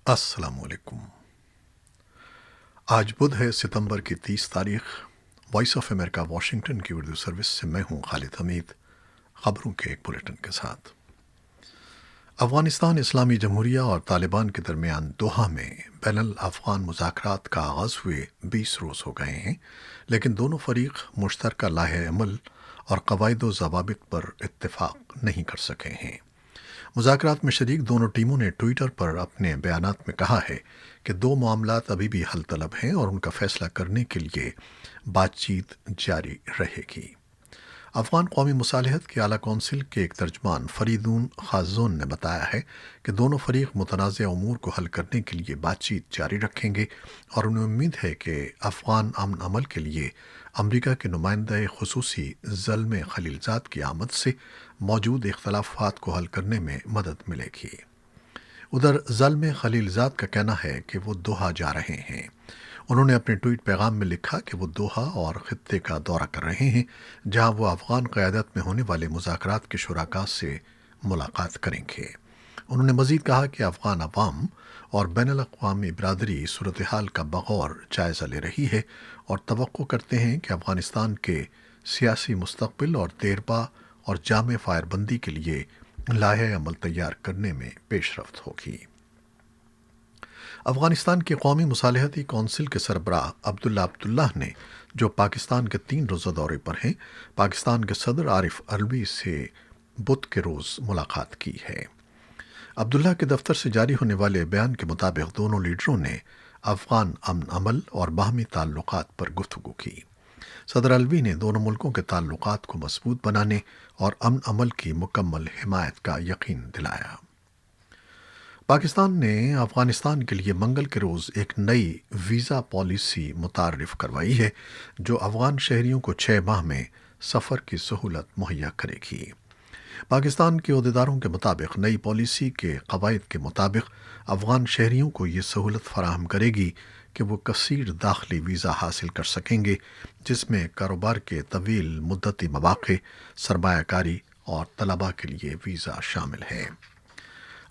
السلام علیکم۔ آج بدھ ہے، ستمبر کی 30 تاریخ۔ وائس آف امریکہ واشنگٹن کی اردو سروس سے میں ہوں خالد حمید، خبروں کے ایک بلیٹن کے ساتھ۔ افغانستان اسلامی جمہوریہ اور طالبان کے درمیان دوحہ میں بین الافغان مذاکرات کا آغاز ہوئے 20 روز ہو گئے ہیں، لیکن دونوں فریق مشترکہ لائحہ عمل اور قواعد و ضوابط پر اتفاق نہیں کر سکے ہیں۔ مذاکرات میں شریک دونوں ٹیموں نے ٹوئٹر پر اپنے بیانات میں کہا ہے کہ دو معاملات ابھی بھی حل طلب ہیں اور ان کا فیصلہ کرنے کے لیے بات چیت جاری رہے گی۔ افغان قومی مصالحت کی اعلیٰ کونسل کے ایک ترجمان فریدون خازون نے بتایا ہے کہ دونوں فریق متنازع امور کو حل کرنے کے لیے بات چیت جاری رکھیں گے اور انہیں امید ہے کہ افغان امن عمل کے لیے امریکہ کے نمائندہ خصوصی زلمے خلیلزاد کی آمد سے موجود اختلافات کو حل کرنے میں مدد ملے گی۔ ادھر زلمے خلیلزاد کا کہنا ہے کہ وہ دوحہ جا رہے ہیں۔ انہوں نے اپنے ٹویٹ پیغام میں لکھا کہ وہ دوحہ اور خطے کا دورہ کر رہے ہیں، جہاں وہ افغان قیادت میں ہونے والے مذاکرات کے شرکاء سے ملاقات کریں گے۔ انہوں نے مزید کہا کہ افغان عوام اور بین الاقوامی برادری صورتحال کا بغور جائزہ لے رہی ہے اور توقع کرتے ہیں کہ افغانستان کے سیاسی مستقبل اور دیرپا اور جامع فائر بندی کے لیے لائحہ عمل تیار کرنے میں پیش رفت ہوگی۔ افغانستان کی قومی مصالحتی کونسل کے سربراہ عبداللہ نے، جو پاکستان کے 3 روزہ دورے پر ہیں، پاکستان کے صدر عارف علوی سے بدھ کے روز ملاقات کی ہے۔ عبداللہ کے دفتر سے جاری ہونے والے بیان کے مطابق دونوں لیڈروں نے افغان امن عمل اور باہمی تعلقات پر گفتگو کی۔ صدر علوی نے دونوں ملکوں کے تعلقات کو مضبوط بنانے اور امن عمل کی مکمل حمایت کا یقین دلایا۔ پاکستان نے افغانستان کے لیے منگل کے روز ایک نئی ویزا پالیسی متعارف کروائی ہے، جو افغان شہریوں کو 6 ماہ میں سفر کی سہولت مہیا کرے گی۔ پاکستان کے عہدیداروں کے مطابق نئی پالیسی کے قواعد کے مطابق افغان شہریوں کو یہ سہولت فراہم کرے گی کہ وہ کثیر داخلی ویزا حاصل کر سکیں گے، جس میں کاروبار کے طویل مدتی مواقع، سرمایہ کاری اور طلباء کے لیے ویزا شامل ہے۔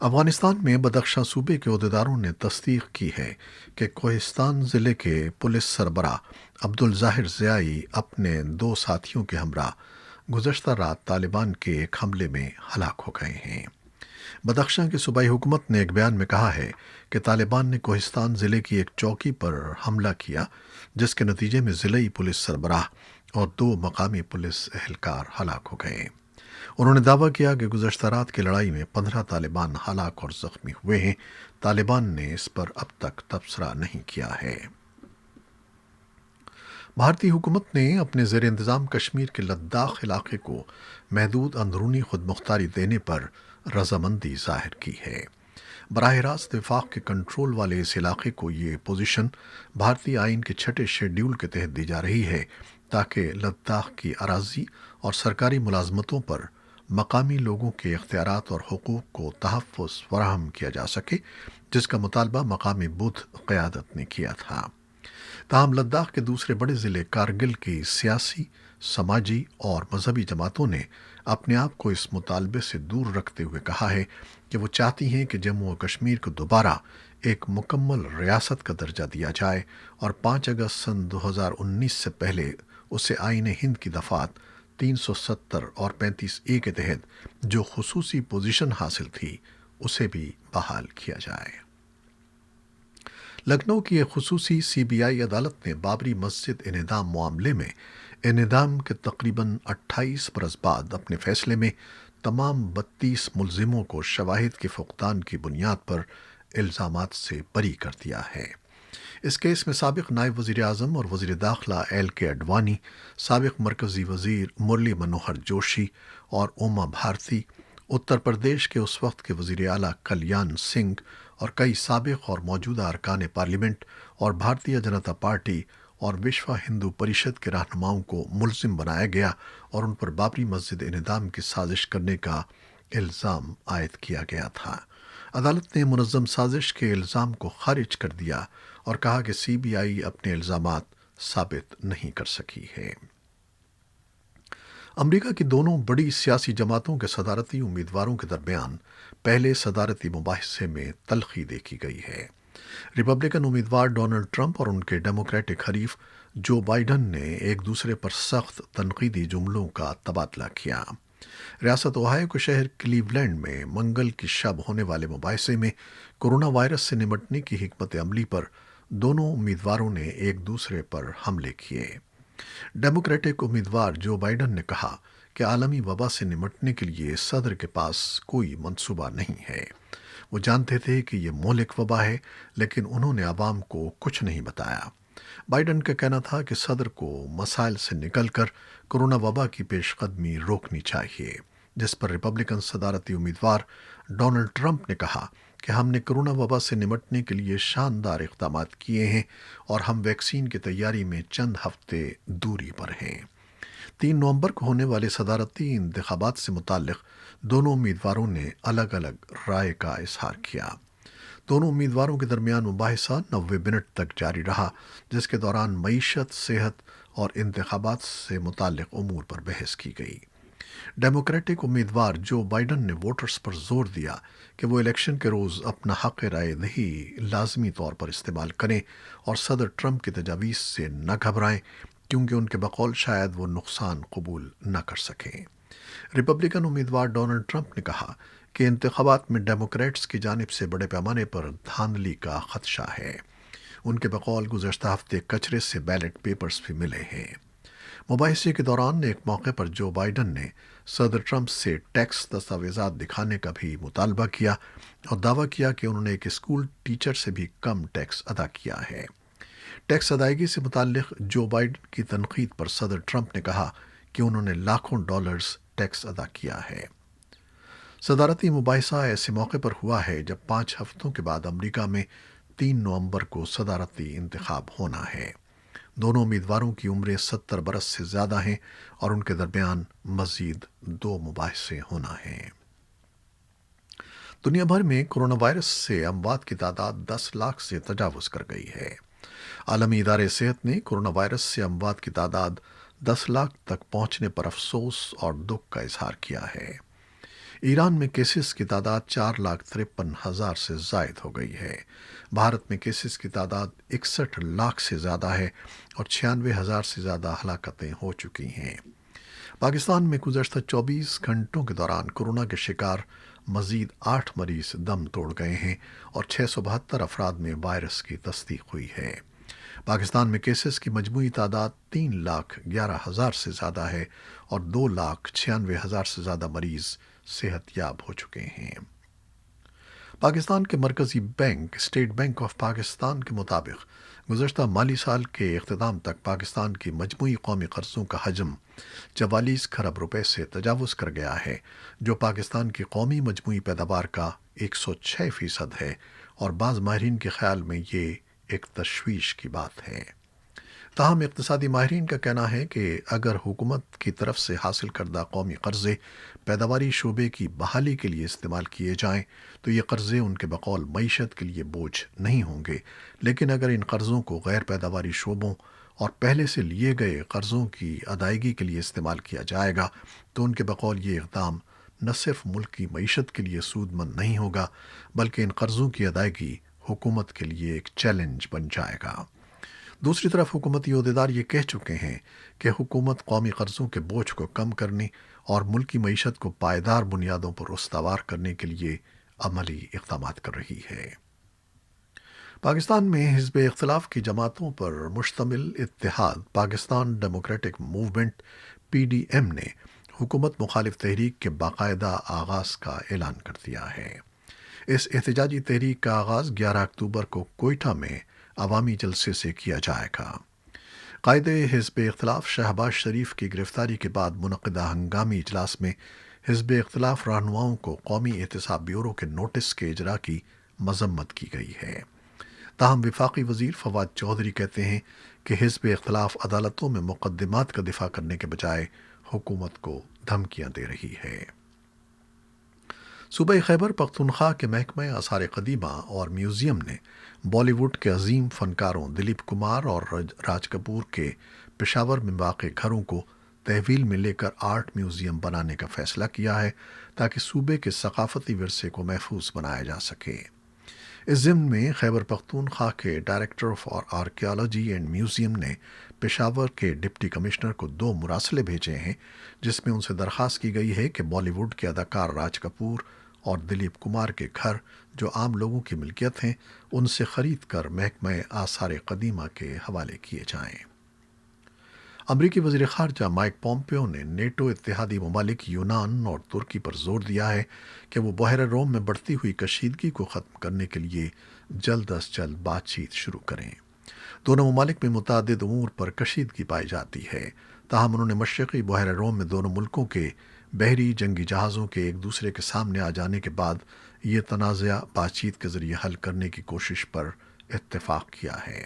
افغانستان میں بدخشاں صوبے کے عہدیداروں نے تصدیق کی ہے کہ کوہستان ضلع کے پولیس سربراہ عبدالظاہر ضیائی اپنے 2 ساتھیوں کے ہمراہ گزشتہ رات طالبان کے ایک حملے میں ہلاک ہو گئے ہیں۔ بدخشاں کی صوبائی حکومت نے ایک بیان میں کہا ہے کہ طالبان نے کوہستان ضلع کی ایک چوکی پر حملہ کیا، جس کے نتیجے میں ضلعی پولیس سربراہ اور 2 مقامی پولیس اہلکار ہلاک ہو گئے۔ انہوں نے دعویٰ کیا کہ گزشتہ رات کی لڑائی میں 15 طالبان ہلاک اور زخمی ہوئے ہیں۔ طالبان نے اس پر اب تک تبصرہ نہیں کیا ہے۔ بھارتی حکومت نے اپنے زیر انتظام کشمیر کے لداخ علاقے کو محدود اندرونی خود مختاری دینے پر رضامندی ظاہر کی ہے۔ براہ راست وفاق کے کنٹرول والے اس علاقے کو یہ پوزیشن بھارتی آئین کے 6 شیڈول کے تحت دی جا رہی ہے، تاکہ لداخ کی اراضی اور سرکاری ملازمتوں پر مقامی لوگوں کے اختیارات اور حقوق کو تحفظ فراہم کیا جا سکے، جس کا مطالبہ مقامی بدھ قیادت نے کیا تھا۔ تاہم لداخ کے دوسرے بڑے ضلع کارگل کی سیاسی، سماجی اور مذہبی جماعتوں نے اپنے آپ کو اس مطالبے سے دور رکھتے ہوئے کہا ہے کہ وہ چاہتی ہیں کہ جموں و کشمیر کو دوبارہ ایک مکمل ریاست کا درجہ دیا جائے اور 5 اگست سن 2019 سے پہلے اسے آئین ہند کی دفعات 370 اور 35A کے تحت جو خصوصی پوزیشن حاصل تھی اسے بھی بحال کیا جائے۔ لکھنؤ کی ایک خصوصی CBI عدالت نے بابری مسجد انہدام معاملے میں انہدام کے تقریباً 28 برس بعد اپنے فیصلے میں تمام 32 ملزموں کو شواہد کے فقدان کی بنیاد پر الزامات سے بری کر دیا ہے۔ اس کیس میں سابق نائب وزیر اعظم اور وزیر داخلہ LK اڈوانی، سابق مرکزی وزیر مرلی منوہر جوشی اور اوما بھارتی، اتر پردیش کے اس وقت کے وزیر اعلیٰ کلیان سنگھ اور کئی سابق اور موجودہ ارکان پارلیمنٹ اور بھارتیہ جنتا پارٹی اور وشوا ہندو پریشد کے رہنماؤں کو ملزم بنایا گیا اور ان پر بابری مسجد انہدام کی سازش کرنے کا الزام عائد کیا گیا تھا۔ عدالت نے منظم سازش کے الزام کو خارج کر دیا اور کہا کہ CBI اپنے الزامات ثابت نہیں کر سکی ہے۔ امریکہ کی دونوں بڑی سیاسی جماعتوں کے صدارتی امیدواروں کے درمیان پہلے صدارتی مباحثے میں تلخی دیکھی گئی ہے۔ ریپبلکن امیدوار ڈونلڈ ٹرمپ اور ان کے ڈیموکریٹک حریف جو بائیڈن نے ایک دوسرے پر سخت تنقیدی جملوں کا تبادلہ کیا۔ ریاست اوہایو کے شہر کلیولینڈ میں منگل کی شب ہونے والے مباحثے میں کورونا وائرس سے نمٹنے کی حکمت عملی پر دونوں امیدواروں نے ایک دوسرے پر حملے کیے۔ ڈیموکریٹک امیدوار جو بائیڈن نے کہا کہ عالمی وبا سے نمٹنے کے لیے صدر کے پاس کوئی منصوبہ نہیں ہے۔ وہ جانتے تھے کہ یہ مہلک وبا ہے، لیکن انہوں نے عوام کو کچھ نہیں بتایا۔ بائیڈن کا کہنا تھا کہ صدر کو مسائل سے نکل کر کورونا وبا کی پیش قدمی روکنی چاہیے، جس پر ریپبلکن صدارتی امیدوار ڈونلڈ ٹرمپ نے کہا کہ ہم نے کورونا وبا سے نمٹنے کے لیے شاندار اقدامات کیے ہیں اور ہم ویکسین کی تیاری میں چند ہفتے دوری پر ہیں۔ 3 نومبر کو ہونے والے صدارتی انتخابات سے متعلق دونوں امیدواروں نے الگ الگ رائے کا اظہار کیا۔ دونوں امیدواروں کے درمیان مباحثہ 90 منٹ تک جاری رہا، جس کے دوران معیشت، صحت اور انتخابات سے متعلق امور پر بحث کی گئی۔ ڈیموکریٹک امیدوار جو بائیڈن نے ووٹرز پر زور دیا کہ وہ الیکشن کے روز اپنا حق رائے دہی لازمی طور پر استعمال کریں اور صدر ٹرمپ کی تجاویز سے نہ گھبرائیں، کیونکہ ان کے بقول شاید وہ نقصان قبول نہ کر سکیں۔ ریپبلکن امیدوار ڈونلڈ ٹرمپ نے کہا کہ انتخابات میں ڈیموکریٹس کی جانب سے بڑے پیمانے پر دھاندلی کا خدشہ ہے۔ ان کے بقول گزشتہ ہفتے کچرے سے بیلٹ پیپرز بھی ملے ہیں۔ مباحثے کے دوران ایک موقع پر جو بائیڈن نے صدر ٹرمپ سے ٹیکس دستاویزات دکھانے کا بھی مطالبہ کیا اور دعویٰ کیا کہ انہوں نے ایک اسکول ٹیچر سے بھی کم ٹیکس ادا کیا ہے۔ ٹیکس ادائیگی سے متعلق جو بائیڈن کی تنقید پر صدر ٹرمپ نے کہا کہ انہوں نے لاکھوں ڈالرز ٹیکس ادا کیا ہے۔ صدارتی مباحثہ ایسے موقع پر ہوا ہے جب 5 ہفتوں کے بعد امریکہ میں 3 نومبر کو صدارتی انتخاب ہونا ہے۔ دونوں امیدواروں کی عمریں 70 برس سے زیادہ ہیں اور ان کے درمیان مزید 2 مباحثے ہونا ہیں۔ دنیا بھر میں کورونا وائرس سے اموات کی تعداد 10 لاکھ سے تجاوز کر گئی ہے۔ عالمی ادارے صحت نے کورونا وائرس سے اموات کی تعداد 10 لاکھ تک پہنچنے پر افسوس اور دکھ کا اظہار کیا ہے۔ ایران میں کیسز کی تعداد 4,53,000 سے زائد ہو گئی ہے۔ بھارت میں کیسز کی تعداد 61 لاکھ سے زیادہ ہے اور 96,000 سے زیادہ ہلاکتیں ہو چکی ہیں۔ پاکستان میں گزشتہ 24 گھنٹوں کے دوران کورونا کے شکار مزید 8 مریض دم توڑ گئے ہیں اور 672 افراد میں وائرس کی تصدیق ہوئی ہے۔ پاکستان میں کیسز کی مجموعی تعداد 3,11,000 سے زیادہ ہے اور 2,96,000 سے زیادہ مریض صحت یاب ہو چکے ہیں۔ پاکستان کے مرکزی bank state bank of Pakistan کے مطابق گزشتہ مالی سال کے اختتام تک پاکستان کی مجموعی قومی قرضوں کا حجم 44 کھرب روپے سے تجاوز کر گیا ہے، جو پاکستان کی قومی مجموعی پیداوار کا 106% ہے، اور بعض ماہرین کے خیال میں یہ ایک تشویش کی بات ہے۔ تاہم اقتصادی ماہرین کا کہنا ہے کہ اگر حکومت کی طرف سے حاصل کردہ قومی قرضے پیداواری شعبے کی بحالی کے لیے استعمال کیے جائیں تو یہ قرضے ان کے بقول معیشت کے لیے بوجھ نہیں ہوں گے، لیکن اگر ان قرضوں کو غیر پیداواری شعبوں اور پہلے سے لیے گئے قرضوں کی ادائیگی کے لیے استعمال کیا جائے گا تو ان کے بقول یہ اقدام نہ صرف ملک کی معیشت کے لیے سود مند نہیں ہوگا، بلکہ ان قرضوں کی ادائیگی حکومت کے لیے ایک چیلنج بن جائے گا۔ دوسری طرف حکومتی عہدیدار یہ کہہ چکے ہیں کہ حکومت قومی قرضوں کے بوجھ کو کم کرنے اور ملکی معیشت کو پائیدار بنیادوں پر استوار کرنے کے لیے عملی اقدامات کر رہی ہے۔ پاکستان میں حزب اختلاف کی جماعتوں پر مشتمل اتحاد پاکستان ڈیموکریٹک موومنٹ (PDM) نے حکومت مخالف تحریک کے باقاعدہ آغاز کا اعلان کر دیا ہے۔ اس احتجاجی تحریک کا آغاز 11 اکتوبر کو کوئٹہ میں عوامی جلسے سے کیا جائے گا۔ قائد حزب اختلاف شہباز شریف کی گرفتاری کے بعد منعقدہ ہنگامی اجلاس میں حزب اختلاف رہنماؤں کو قومی احتساب بیورو کے نوٹس کے اجرا کی مذمت کی گئی ہے۔ تاہم وفاقی وزیر فواد چودھری کہتے ہیں کہ حزب اختلاف عدالتوں میں مقدمات کا دفاع کرنے کے بجائے حکومت کو دھمکیاں دے رہی ہے۔ صوبہ خیبر پختونخوا کے محکمہ آثار قدیمہ اور میوزیم نے بالی ووڈ کے عظیم فنکاروں دلیپ کمار اور راج کپور کے پشاور میں واقع گھروں کو تحویل میں لے کر آرٹ میوزیم بنانے کا فیصلہ کیا ہے تاکہ صوبے کے ثقافتی ورثے کو محفوظ بنایا جا سکے۔ اس ضمن میں خیبر پختونخوا کے director of archaeology and museum نے پشاور کے ڈپٹی کمشنر کو 2 مراسلے بھیجے ہیں، جس میں ان سے درخواست کی گئی ہے کہ بالی ووڈ کے اداکار راج کپور اور دلیپ کمار کے گھر جو عام لوگوں کی ملکیت ہیں ان سے خرید کر محکمہ آثار قدیمہ کے حوالے کیے جائیں۔ امریکی وزیر خارجہ مائک پومپیو نے نیٹو اتحادی ممالک یونان اور ترکی پر زور دیا ہے کہ وہ بحیرہ روم میں بڑھتی ہوئی کشیدگی کو ختم کرنے کے لیے جلد از جلد بات چیت شروع کریں۔ دونوں ممالک میں متعدد امور پر کشیدگی پائی جاتی ہے، تاہم انہوں نے مشرقی بحیرہ روم میں دونوں ملکوں کے بحری جنگی جہازوں کے ایک دوسرے کے سامنے آ جانے کے بعد یہ تنازع بات چیت کے ذریعے حل کرنے کی کوشش پر اتفاق کیا ہے۔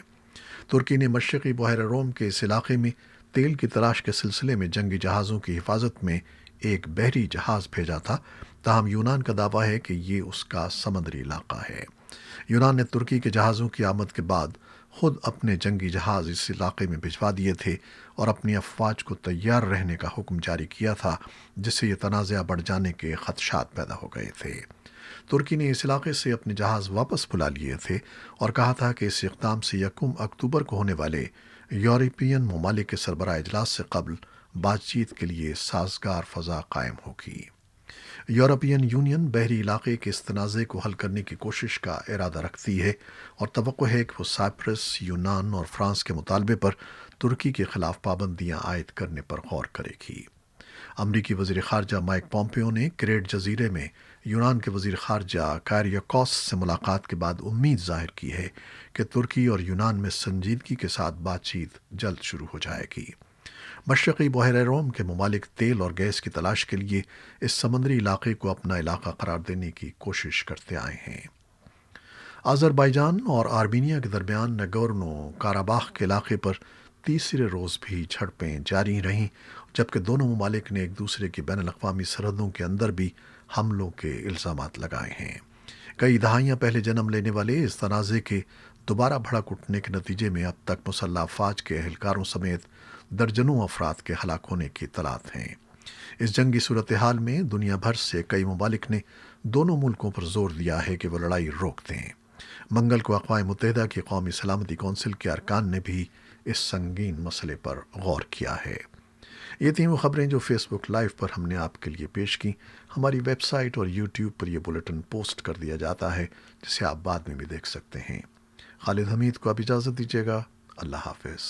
ترکی نے مشرقی بحیرہ روم کے اس علاقے میں تیل کی تلاش کے سلسلے میں جنگی جہازوں کی حفاظت میں ایک بحری جہاز بھیجا تھا، تاہم یونان کا دعویٰ ہے کہ یہ اس کا سمندری علاقہ ہے۔ یونان نے ترکی کے جہازوں کی آمد کے بعد خود اپنے جنگی جہاز اس علاقے میں بھجوا دیے تھے اور اپنی افواج کو تیار رہنے کا حکم جاری کیا تھا، جس سے یہ تنازع بڑھ جانے کے خدشات پیدا ہو گئے تھے۔ ترکی نے اس علاقے سے اپنے جہاز واپس بلا لیے تھے اور کہا تھا کہ اس اقدام سے 1 اکتوبر کو ہونے والے یورپین ممالک کے سربراہ اجلاس سے قبل بات چیت کے لیے سازگار فضا قائم ہوگی۔ یورپین یونین بحری علاقے کے اس تنازع کو حل کرنے کی کوشش کا ارادہ رکھتی ہے اور توقع ہے کہ وہ سائپرس، یونان اور فرانس کے مطالبے پر ترکی کے خلاف پابندیاں عائد کرنے پر غور کرے گی۔ امریکی وزیر خارجہ مائک پومپیو نے کریٹ جزیرے میں یونان کے وزیر خارجہ کائریاکوس سے ملاقات کے بعد امید ظاہر کی ہے کہ ترکی اور یونان میں سنجیدگی کے ساتھ بات چیت جلد شروع ہو جائے گی۔ مشرقی بحیرہ روم کے ممالک تیل اور گیس کی تلاش کے لیے اس سمندری علاقے کو اپنا علاقہ قرار دینے کی کوشش کرتے آئے ہیں۔ آذربائیجان اور آرمینیا کے درمیان نگورنو کاراباخ کے علاقے پر تیسرے روز بھی جھڑپیں جاری رہیں، جبکہ دونوں ممالک نے ایک دوسرے کی بین الاقوامی سرحدوں کے اندر بھی حملوں کے الزامات لگائے ہیں۔ کئی دہائیاں پہلے جنم لینے والے اس تنازع کے دوبارہ بھڑک اٹھنے کے نتیجے میں اب تک مسلح افواج کے اہلکاروں سمیت درجنوں افراد کے ہلاک ہونے کی اطلاعات ہیں۔ اس جنگی صورتحال میں دنیا بھر سے کئی ممالک نے دونوں ملکوں پر زور دیا ہے کہ وہ لڑائی روک دیں۔ منگل کو اقوام متحدہ کی قومی سلامتی کونسل کے ارکان نے بھی اس سنگین مسئلے پر غور کیا ہے۔ یہ تھیں وہ خبریں جو فیس بک لائیو پر ہم نے آپ کے لیے پیش کی۔ ہماری ویب سائٹ اور یوٹیوب پر یہ بلیٹن پوسٹ کر دیا جاتا ہے، جسے آپ بعد میں بھی دیکھ سکتے ہیں۔ خالد حمید کو اب اجازت دیجیے گا۔ اللہ حافظ۔